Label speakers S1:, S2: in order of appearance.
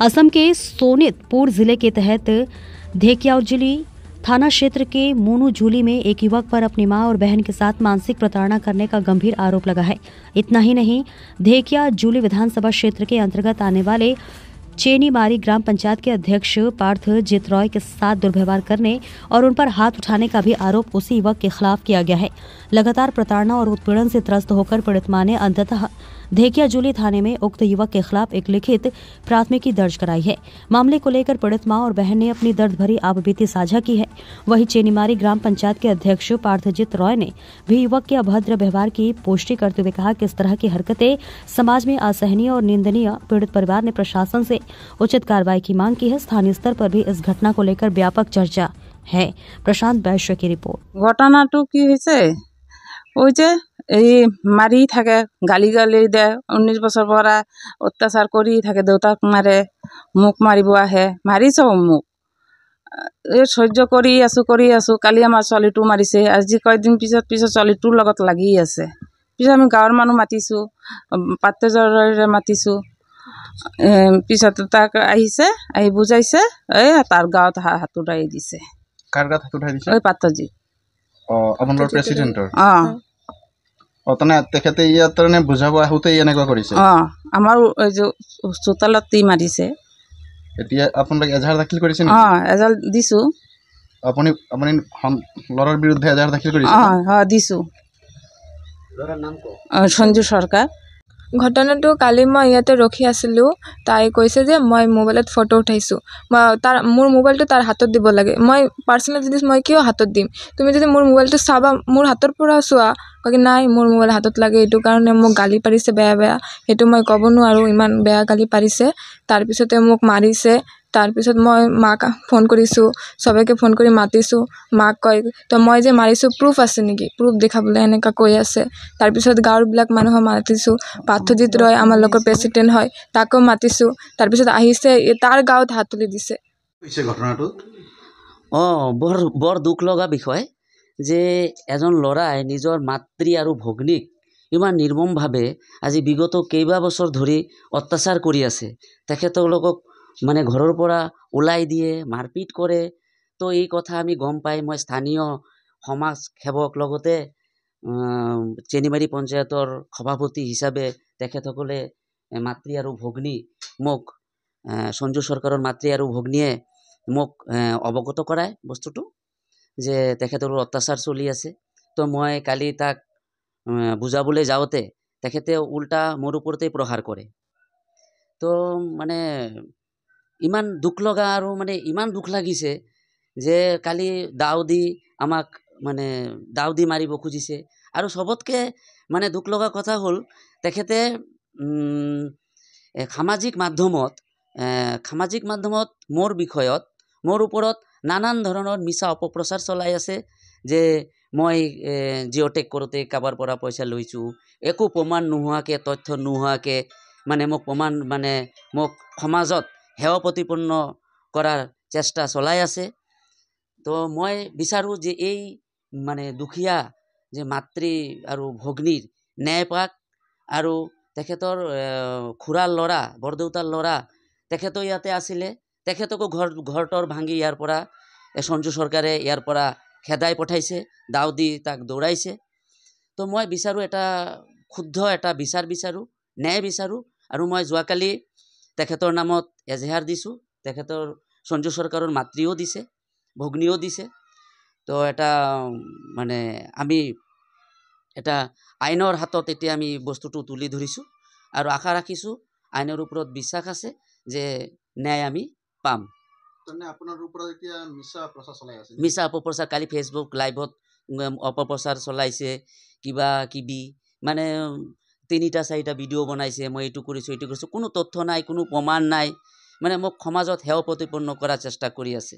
S1: असम के सोनितपुर जिले के तहत धेकियाजुली थाना क्षेत्र के मोनूजुली में एक युवक पर अपनी मां और बहन के साथ मानसिक प्रताड़ना करने का गंभीर आरोप लगा है। इतना ही नहीं, धेकियाजुली विधानसभा क्षेत्र के अंतर्गत आने वाले चेनीमारी ग्राम पंचायत के अध्यक्ष पार्थ जित रॉय के साथ दुर्व्यवहार करने और उन पर हाथ उठाने का भी आरोप उसी युवक के खिलाफ किया गया है। लगातार प्रताड़ना और उत्पीड़न से त्रस्त होकर पीड़ित मां ने अंततः धेकियाजुली थाने में उक्त युवक के खिलाफ एक लिखित प्राथमिकी दर्ज कराई है। मामले को लेकर पीड़ित मां और बहन ने अपनी दर्द भरी आपबीती साझा की है। वहीं चेनीमारी ग्राम पंचायत के अध्यक्ष पार्थजीत रॉय ने भी युवक के अभद्र व्यवहार की पुष्टि करते हुए कहा कि इस तरह की हरकतें समाज में असहनीय और निंदनीय। पीड़ित परिवार ने प्रशासन से उचित कार्रवाई की मांग की है। स्थानीय स्तर पर भी इस घटना को लेकर व्यापक चर्चा है। प्रशांत बैश्य की रिपोर्ट।
S2: घटना तो এই মাৰি থাকে, গালি দিয়ে, 19 বছৰ পৰা অত্যাচাৰ কৰি থাকে। দেউতাক মাৰে, মোক মাৰিব আহে, মাৰিছে মোক। এই সহ্য কৰি আছো। কালি আমাৰ ছোৱালীটো মাৰিছে। আজি কয়দিন পিছত ছোৱালীটোৰ লগত লাগি আছে। পিছত আমি গাঁৱৰ মানুহ মাতিছোঁ, পাত্ৰজৰে মাতিছোঁ। পিছত তাক আহিছে, আহি বুজাইছে, তাৰ গাঁৱত হাতুৰাই দিছে।
S3: কাৰ গাঁৱত হাতুৰাই দিছে?
S2: ওই পাত্ৰজি।
S3: আপোনালোকৰ প্ৰেচিডেণ্টৰ? তেনে তেখেতে ইয়াত বুজাব আহোঁতে এনেকুৱা কৰিছে?
S2: আমাৰ চোতালত মাৰিছে।
S3: এতিয়া আপোনালোকে এজাহাৰ দাখিল কৰিছে নেকি?
S2: এজাহাৰ দিছোঁ।
S3: আপুনি ল'ৰাৰ বিৰুদ্ধে এজাহাৰ দাখিল কৰিছে?
S2: দিছোঁ। সঞ্জু সৰকাৰ।
S4: ঘটনাটো কালি মই ইয়াতে ৰখি আছিলোঁ। তাই কৈছে যে মই মোবাইলত ফটো উঠাইছোঁ, মোৰ মোবাইলটো তাৰ হাতত দিব লাগে। মই পাৰ্চনেল জিনিস মই কিয় হাতত দিম? তুমি যদি মোৰ মোবাইলটো চাবা, মোৰ হাতৰ পৰা চোৱা। কয় নাই, মোৰ মোবাইল হাতত লাগে, এইটো কাৰণে মোক গালি পাৰিছে বেয়া। সেইটো মই ক'ব নোৱাৰোঁ, ইমান বেয়া গালি পাৰিছে। তাৰপিছতে মোক মাৰিছে। তাৰপিছত মই মাক ফোন কৰিছোঁ, চবকে ফোন কৰি মাতিছোঁ। মাক কয় তো মই যে মাৰিছোঁ প্ৰুফ আছে নেকি, প্ৰুফ দেখাবলৈ এনেকুৱা কৈ আছে। তাৰপিছত গাঁৱৰবিলাক মানুহক মাতিছোঁ। পাৰ্থজিত ৰয় আমাৰ লগৰ প্ৰেচিডেণ্ট হয়, তাকো মাতিছোঁ। তাৰপিছত আহিছে, তাৰ গাঁৱত হাত তুলি দিছে।
S3: ঘটনাটো
S5: বৰ দুখ লগা বিষয় যে এজন ল'ৰাই নিজৰ মাতৃ আৰু ভগ্নীক ইমান নিৰ্মমভাৱে আজি বিগত কেইবা বছৰ ধৰি অত্যাচাৰ কৰি আছে। তেখেতলোকক মানে ঘৰৰ পৰা ওলাই দিয়ে, মাৰপিট কৰে। তো এই কথা আমি গম পাই মই স্থানীয় সমাজ সেৱক লগতে চেনিমাৰী পঞ্চায়তৰ সভাপতি হিচাপে তেখেতসকলে মাতৃ আৰু ভগ্নী মোক সঞ্জু চৰকাৰৰ মাতৃ আৰু ভগ্নীয়ে মোক অৱগত কৰায় বস্তুটো যে তেখেতৰ অত্যাচাৰ চলি আছে। তো মই কালি তাক বুজাবলৈ যাওঁতে তেখেতে উল্টা মোৰ ওপৰতেই প্ৰহাৰ কৰে। তো মানে ইমান দুখ লগা আৰু মানে ইমান দুখ লাগিছে যে কালি আমাক দাও দি মাৰিব খুজিছে। আৰু চবতকে মানে দুখ লগা কথা হ'ল তেখেতে সামাজিক মাধ্যমত মোৰ বিষয়ত, মোৰ ওপৰত নানান ধৰণৰ মিছা অপপ্ৰচাৰ চলাই আছে যে মই জিঅ'টেক কৰোঁতে কাৰোবাৰ পৰা পইচা লৈছোঁ, একো প্ৰমাণ নোহোৱাকৈ, তথ্য নোহোৱাকৈ মোক সমাজত হেয় প্ৰতিপন্ন কৰাৰ চেষ্টা চলাই আছে। তো মই বিচাৰোঁ যে এই দুখীয়া যে মাতৃ আৰু ভগ্নীৰ ন্যায় পাক। আৰু তেখেতৰ খুৰাৰ ল'ৰা, বৰদেউতাৰ ল'ৰা, তেখেতো ইয়াতে আছিলে। তেখেতকো ঘৰটোৰ ভাঙি ইয়াৰ পৰা সঞ্জু চৰকাৰে ইয়াৰ পৰা খেদাই পঠাইছে, দাও দি তাক দৌৰাইছে। তো মই বিচাৰোঁ এটা শুদ্ধ এটা বিচাৰ বিচাৰোঁ, ন্যায় বিচাৰোঁ। আৰু মই যোৱাকালি তেখেতৰ নামত এজাহাৰ দিছোঁ। তেখেতৰ সঞ্জু চৰকাৰৰ মাতৃও দিছে, ভগ্নীও দিছে। তো এটা আমি এটা আইনৰ হাতত এতিয়া আমি বস্তুটো তুলি ধৰিছোঁ আৰু আশা ৰাখিছোঁ, আইনৰ ওপৰত বিশ্বাস আছে যে ন্যায় আমি পাম। মিছা অপপ্ৰচাৰ কালি ফেচবুক লাইভত অপপ্ৰচাৰ চলাইছে, কিবা কিবি 3-4টা ভিডিঅ' বনাইছে। মই এইটো কৰিছোঁ, কোনো তথ্য নাই, কোনো প্ৰমাণ নাই। মোক সমাজত হেয় প্ৰতিপন্ন কৰাৰ চেষ্টা কৰি আছে।